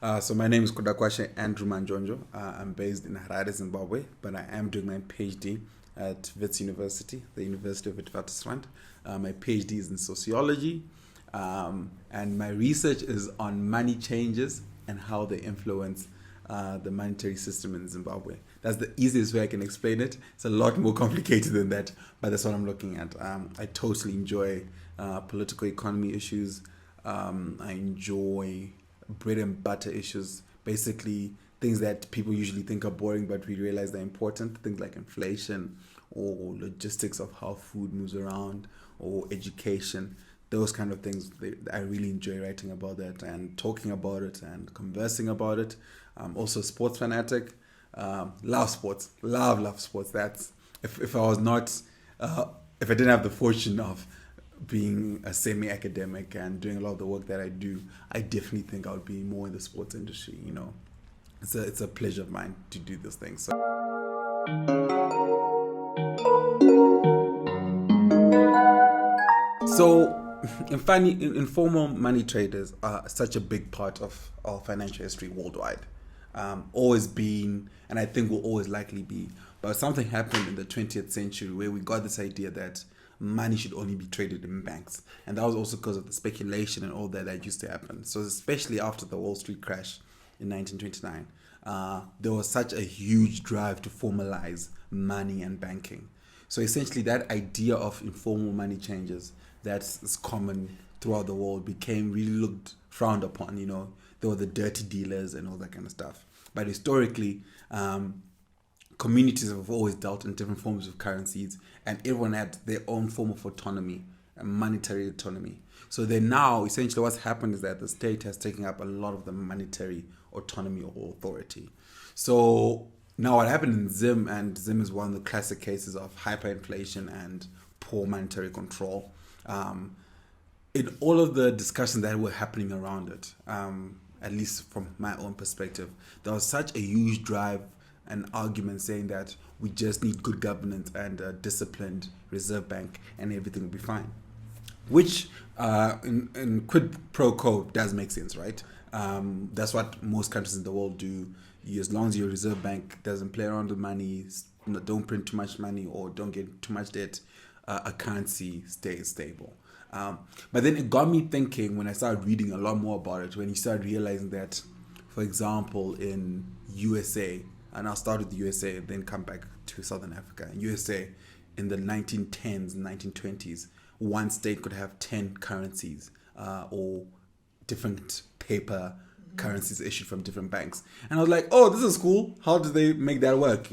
So my name is Kudakwashe Manjonjo. I'm based in Harare, Zimbabwe, but I am doing my PhD at Wits University, the University of Witwatersrand. My PhD is in sociology, and my research is on money changes and how they influence the monetary system in Zimbabwe. That's the easiest way I can explain it. It's a lot more complicated than that, but that's what I'm looking at. I totally enjoy political economy issues. I enjoy bread and butter issues, basically things that people usually think are boring, but we realize they're important. Things like inflation or logistics of how food moves around or education. Those kind of things, I really enjoy writing about that and talking about it and conversing about it. I'm also a sports fanatic. Love sports. Love sports. That's if I was not, if I didn't have the fortune of being a semi-academic and doing a lot of the work that I do, I definitely think I would be more in the sports industry. It's a pleasure of mine to do those things. So informal money traders are such a big part of our financial history worldwide. Always been, and I think will always likely be. But something happened in the 20th century where we got this idea that money should only be traded in banks. And that was also because of the speculation and all that used to happen. So especially after the Wall Street crash in 1929, there was such a huge drive to formalize money and banking. So essentially that idea of informal money changes that's common throughout the world became really looked frowned upon. There were the dirty dealers and all that kind of stuff. But historically, communities have always dealt in different forms of currencies, and everyone had their own form of autonomy, monetary autonomy. So then now, essentially what's happened is that the state has taken up a lot of the monetary autonomy or authority. So now what happened in Zim, and Zim is one of the classic cases of hyperinflation and poor monetary control. In all of the discussions that were happening around it, at least from my own perspective, there was such a huge drive and argument saying that we just need good governance and a disciplined reserve bank and everything will be fine. Which in quid pro quo does make sense, right? That's what most countries in the world do. As long as your reserve bank doesn't play around with money, don't print too much money or don't get too much debt, a currency stays stable. But then it got me thinking when I started reading a lot more about it, when you start realizing that, for example, in USA, and I'll start with the USA, then come back to Southern Africa. In USA, in the 1910s and 1920s, one state could have 10 currencies or different paper currencies issued from different banks. And I was like, oh, this is cool. How do they make that work,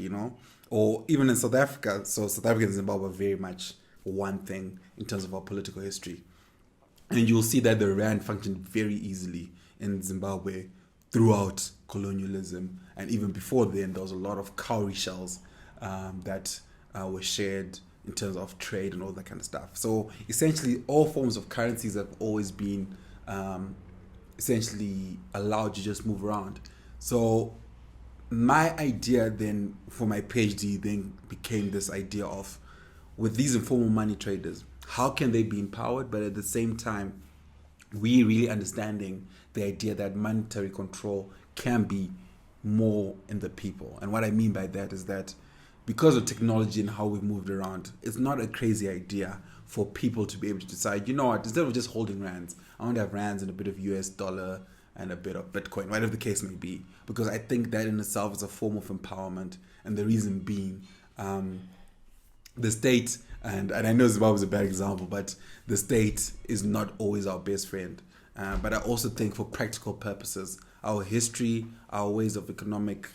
Or even in South Africa. So South Africa and Zimbabwe are very much one thing in terms of our political history. And you'll see that the rand functioned very easily in Zimbabwe throughout colonialism, and even before then, there was a lot of cowrie shells that were shared in terms of trade and all that kind of stuff. So essentially, all forms of currencies have always been essentially allowed to just move around. So my idea then for my PhD then became this idea of, with these informal money traders, how can they be empowered, but at the same time, we really understanding the idea that monetary control can be more in the people. And what I mean by that is that because of technology and how we've moved around, it's not a crazy idea for people to be able to decide, you know what, instead of just holding rands, I want to have rands and a bit of US dollar and a bit of Bitcoin, whatever the case may be. Because I think that in itself is a form of empowerment. And the reason being, the state, and I know Zimbabwe is a bad example, but the state is not always our best friend. But I also think for practical purposes, our history, our ways of economic,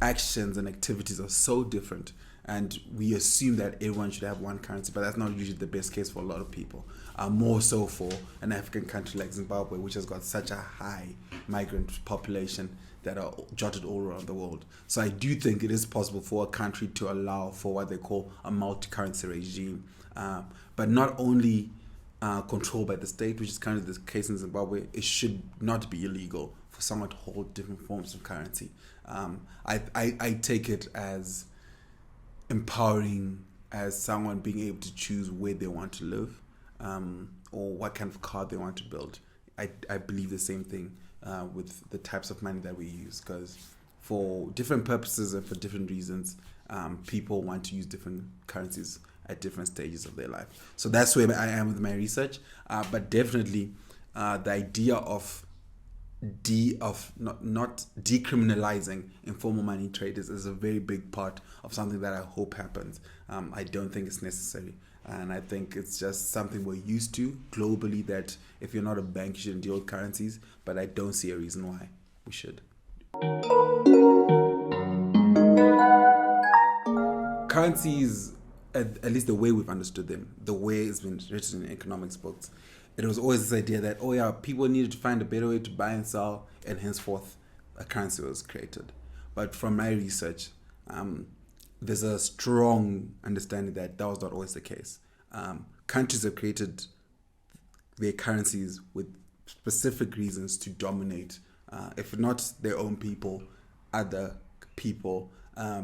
actions and activities are so different. And we assume that everyone should have one currency, but that's not usually the best case for a lot of people. More so for an African country like Zimbabwe, which has got such a high migrant population that are jotted all around the world. So I do think it is possible for a country to allow for what they call a multi-currency regime, but not only controlled by the state, which is kind of the case in Zimbabwe. It should not be illegal for someone to hold different forms of currency. I take it as empowering, as someone being able to choose where they want to live, or what kind of car they want to build. I believe the same thing with the types of money that we use, because for different purposes and for different reasons, people want to use different currencies at different stages of their life. So that's where I am with my research. But definitely, the idea of not decriminalizing informal money traders is a very big part of something that I hope happens. I don't think it's necessary, and I think it's just something we're used to globally, that if you're not a bank, you shouldn't deal with currencies, but I don't see a reason why we should. Currencies, at least the way we've understood them, the way it's been written in economics books, it was always this idea that, oh yeah, people needed to find a better way to buy and sell, and henceforth a currency was created. But from my research, there's a strong understanding that that was not always the case. Countries have created their currencies with specific reasons to dominate, if not their own people, other people,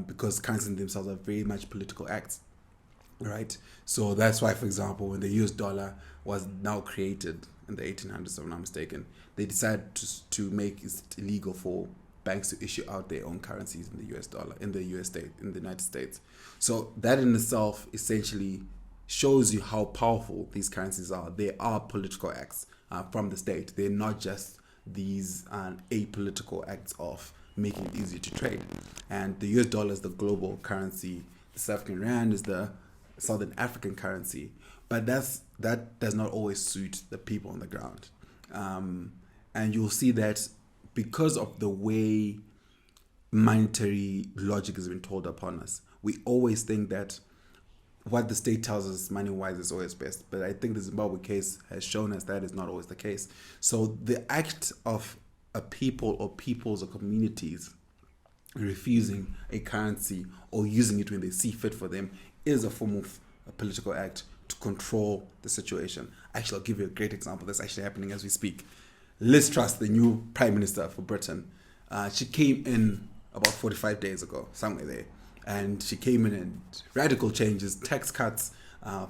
because currencies themselves are very much political acts. Right, so that's why, for example, when the US dollar was now created in the 1800s, if I'm not mistaken, they decided to make it illegal for banks to issue out their own currencies in the US dollar, in the United States. So that in itself essentially shows you how powerful these currencies are. They are political acts from the state. They're not just these apolitical acts of making it easier to trade. And the US dollar is the global currency. The South African rand is the Southern African currency, but that does not always suit the people on the ground, and you'll see that because of the way monetary logic has been told upon us, we always think that what the state tells us money-wise is always best. But I think the Zimbabwe case has shown us that is not always the case. So the act of a people or peoples or communities refusing a currency or using it when they see fit for them is a form of a political act to control the situation. Actually, I'll give you a great example that's actually happening as we speak. Liz Truss, the new Prime Minister for Britain, she came in about 45 days ago, somewhere there. And she came in and radical changes, tax cuts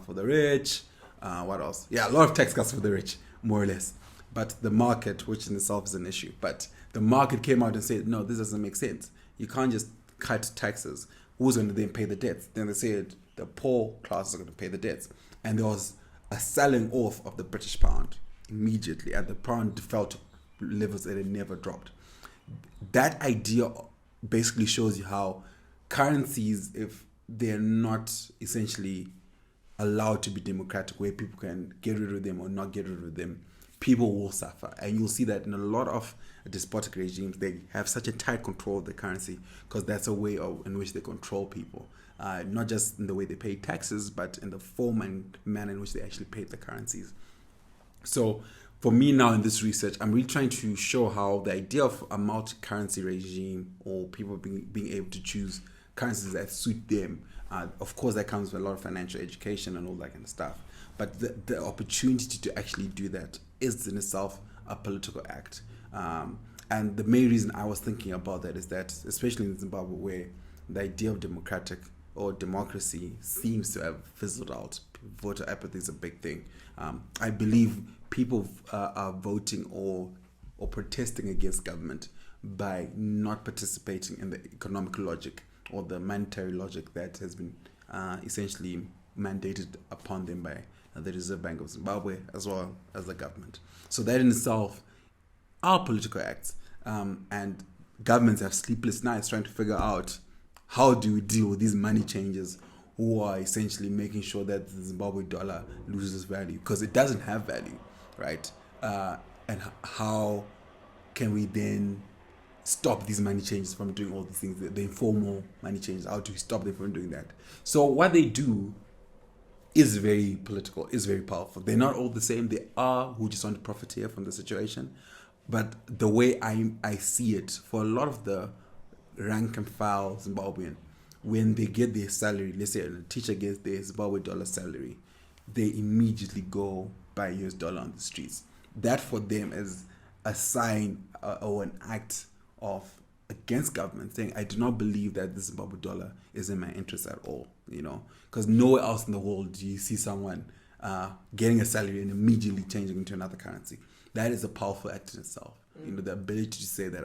for the rich. What else? Yeah, a lot of tax cuts for the rich, more or less. But the market, which in itself is an issue, but the market came out and said, no, this doesn't make sense. You can't just cut taxes. Who's going to then pay the debts? Then they said the poor classes are going to pay the debts. And there was a selling off of the British pound immediately, and the pound fell to levels that it never dropped. That idea basically shows you how currencies, if they're not essentially allowed to be democratic, where people can get rid of them or not get rid of them, people will suffer. And you'll see that in a lot of despotic regimes, they have such a tight control of the currency because that's a way in which they control people. Not just in the way they pay taxes, but in the form and manner in which they actually pay the currencies. So for me now in this research, I'm really trying to show how the idea of a multi-currency regime, or people being able to choose currencies that suit them, of course that comes with a lot of financial education and all that kind of stuff. But the opportunity to actually do that is in itself a political act. And the main reason I was thinking about that is that, especially in Zimbabwe, where the idea of democracy seems to have fizzled out. Voter apathy is a big thing. I believe people are voting or protesting against government by not participating in the economic logic or the monetary logic that has been essentially mandated upon them by the Reserve Bank of Zimbabwe as well as the government. So that in itself are political acts, and governments have sleepless nights trying to figure out how do we deal with these money changers who are essentially making sure that the Zimbabwe dollar loses value, because it doesn't have value, right? And how can we then stop these money changes from doing all these things, the informal money changes? How do we stop them from doing that? So what they do is very political, is very powerful. They're not all the same. They are who just want to profit here from the situation. But the way I see it, for a lot of the rank and file Zimbabwean, when they get their salary, let's say a teacher gets their Zimbabwe dollar salary, they immediately go buy US dollar on the streets. That for them is a sign or an act of against government, saying I do not believe that the Zimbabwe dollar is in my interest at all, because nowhere else in the world do you see someone getting a salary and immediately changing into another currency. That is a powerful act in itself. The ability to say that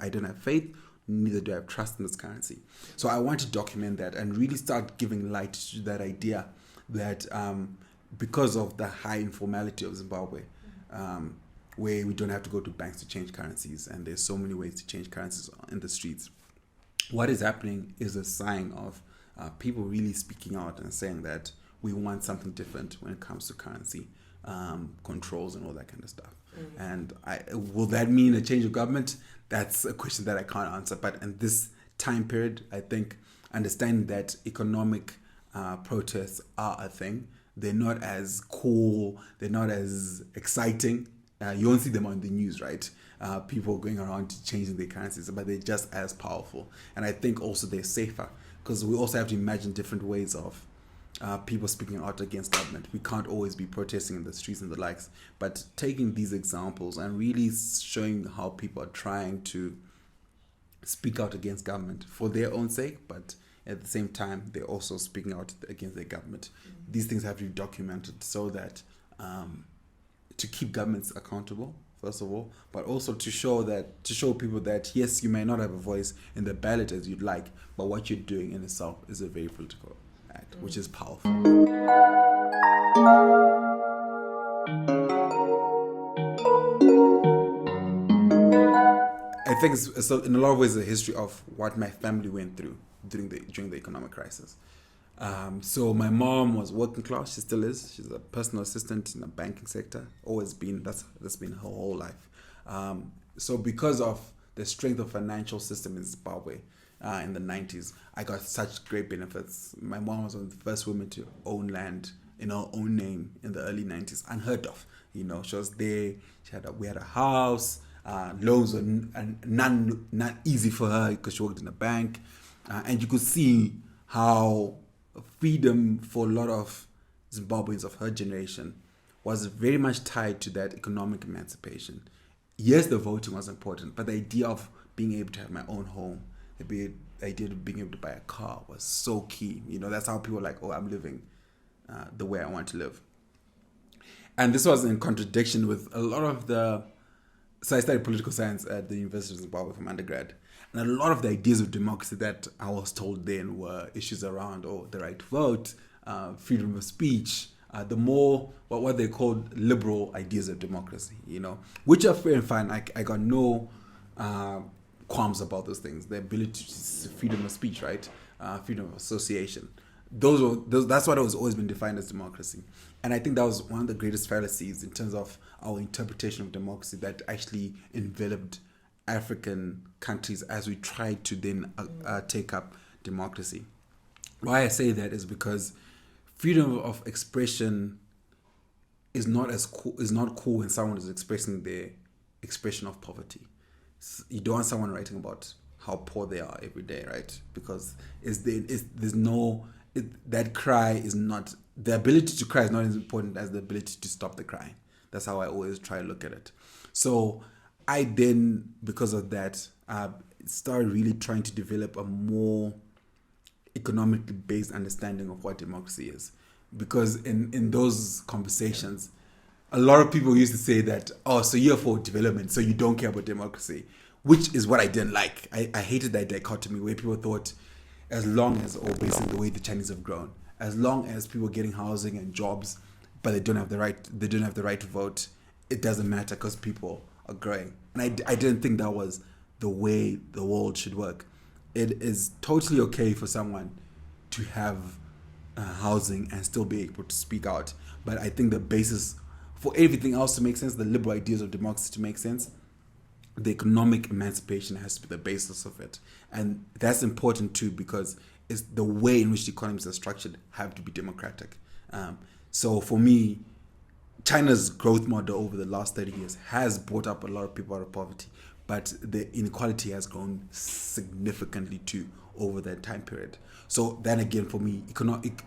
I don't have faith, neither do I have trust in this currency. So I want to document that and really start giving light to that idea that because of the high informality of Zimbabwe, where we don't have to go to banks to change currencies, and there's so many ways to change currencies in the streets, what is happening is a sign of people really speaking out and saying that we want something different when it comes to currency controls and all that kind of stuff. And will that mean a change of government? That's a question that I can't answer. But in this time period, I think understanding that economic protests are a thing. They're not as cool. They're not as exciting. You won't see them on the news, right? People going around changing their currencies, but they're just as powerful. And I think also they're safer, because we also have to imagine different ways of people speaking out against government. We can't always be protesting in the streets and the likes, but taking these examples and really showing how people are trying to speak out against government for their own sake, but at the same time, they're also speaking out against their government. These things have to be documented so that to keep governments accountable, first of all, but also to show people that yes, you may not have a voice in the ballot as you'd like, but what you're doing in itself is a very political act, which is powerful. I think it's in a lot of ways a history of what my family went through during the economic crisis. So my mom was working class. She still is. She's a personal assistant in the banking sector. Always been. That's been her whole life. So because of the strength of financial system in Zimbabwe in the 90s, I got such great benefits. My mom was one of the first women to own land in her own name in the early 90s. Unheard of. She was there. We had a house. Loans were not easy for her because she worked in a bank. And you could see how freedom for a lot of Zimbabweans of her generation was very much tied to that economic emancipation. Yes, the voting was important, but the idea of being able to have my own home, the idea of being able to buy a car was so key. That's how people were like, oh, I'm living the way I want to live. And this was in contradiction with a lot of so I studied political science at the University of Zimbabwe from undergrad. And a lot of the ideas of democracy that I was told then were issues around the right to vote, freedom of speech, the more what they called liberal ideas of democracy, which are fair and fine. I got no qualms about those things. The ability to freedom of speech, right? Freedom of association. That's what has always been defined as democracy. And I think that was one of the greatest fallacies in terms of our interpretation of democracy that actually enveloped African countries as we tried to then take up democracy. Why I say that is because freedom of expression is not cool when someone is expressing their expression of poverty. You don't want someone writing about how poor they are every day, right? Because that cry is not, the ability to cry is not as important as the ability to stop the crying. That's how I always try to look at it. So I then, because of that, started really trying to develop a more economically based understanding of what democracy is. Because in those conversations, a lot of people used to say that, so you're for development, so you don't care about democracy, which is what I didn't like. I hated that dichotomy where people thought, as long as, or basically the way the Chinese have grown, as long as people are getting housing and jobs, but they don't have the right to vote, it doesn't matter because people are growing. And I didn't think that was the way the world should work. It is totally okay for someone to have housing and still be able to speak out. But I think the basis for everything else to make sense, the liberal ideas of democracy to make sense, the economic emancipation has to be the basis of it. And that's important too, because it's the way in which the economies are structured have to be democratic. So for me, China's growth model over the last 30 years has brought up a lot of people out of poverty, but the inequality has grown significantly too over that time period. So then again, for me,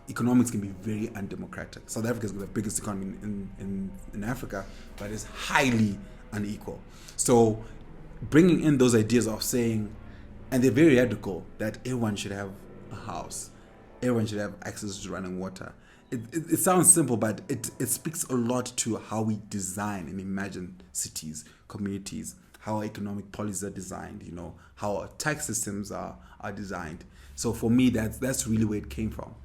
economics can be very undemocratic. South Africa is the biggest economy in Africa, but it's highly unequal. So bringing in those ideas of saying, and they're very radical, that everyone should have a house, everyone should have access to running water, it sounds simple, but it speaks a lot to how we design and imagine cities, communities, how our economic policies are designed, how our tax systems are designed. So for me, that's really where it came from.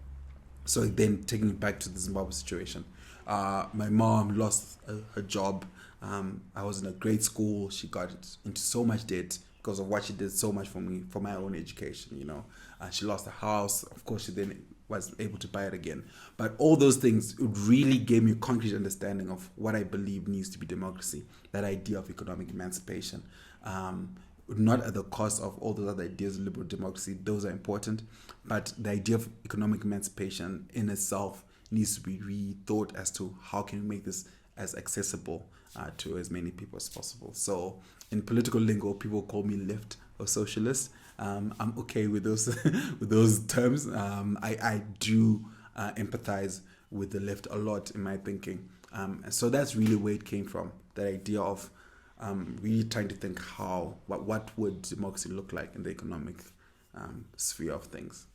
So then taking it back to the Zimbabwe situation, my mom lost her job. I was in a great school. She got into so much debt because of what she did so much for me, for my own education, she lost her house. Of course, she then was able to buy it again. But all those things really gave me a concrete understanding of what I believe needs to be democracy, that idea of economic emancipation. Not at the cost of all those other ideas of liberal democracy. Those are important. But the idea of economic emancipation in itself needs to be rethought as to how can we make this as accessible to as many people as possible. So in political lingo, people call me left or socialist. I'm okay with those with those terms. I do empathize with the left a lot in my thinking. So that's really where it came from, that idea of really trying to think what would democracy look like in the economic sphere of things.